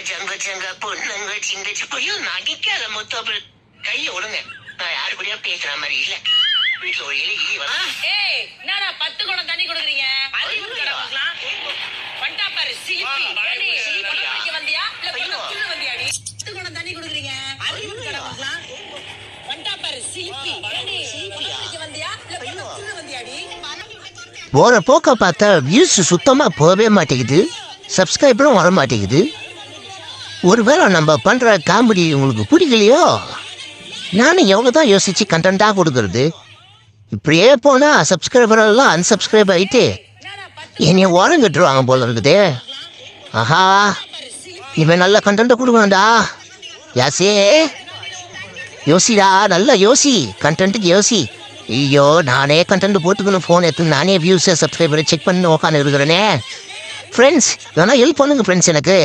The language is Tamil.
ஜங்க பொண்ணுங்க சிங்கச்சு போய் நடிக்காத முத்தப்பல் கையை விடுங்க. நான் யாரு கூடயா பேசுற மாதிரி இல்ல. வீட்டுல ஒரு எலி வரா. ஏய் என்னடா 10 குடம் தண்ணி குடுக்குறீங்க? அறிவு கடவுளா வண்டா பாரு சிலிப்பி. ஏடி சிலிப்பி வந்தியா இல்ல குள்ள வந்தியாடி? 10 குடம் தண்ணி குடுக்குறீங்க. அறிவு கடவுளா வண்டா பாரு சிலிப்பி. ஏடி சிலிப்பி வந்தியா இல்ல குள்ள வந்தியாடி? போற போக்க பார்த்தா வியூஸ் சுத்தமா போகவே மாட்டேங்குது, சப்ஸ்கிரைபரும் வர மாட்டேங்குது. ஒருவேளை நம்ம பண்ற காமெடி உங்களுக்கு பிடிக்கலையோ? நானும் எவ்வளவுதான் யோசிச்சு கண்டென்ட்டா கொடுக்கறது. இப்படியே போனா சப்ஸ்கிரைபர் எல்லாம் அன்சப்ஸ்கிரைப் ஆயிட்டு என்னைய ஓரங்கட்டுருவாங்க போல இருக்குதே. ஆஹா, இவன் நல்ல கண்டென்ட் கொடுக்கணும்டா. யாசே யோசிடா, நல்லா யோசி, கண்டென்ட்டுக்கு யோசி. ஐயோ, நானே கண்டென்ட் போட்டுக்கணும், ஃபோன் எடுத்து நானே வியூஸை சப்ஸ்கிரைபரை செக் பண்ணி உட்காந்து இருக்கிறேனே. ஃப்ரெண்ட்ஸ், வேணா ஹெல்ப் பண்ணுங்க ஃப்ரெண்ட்ஸ் எனக்கு.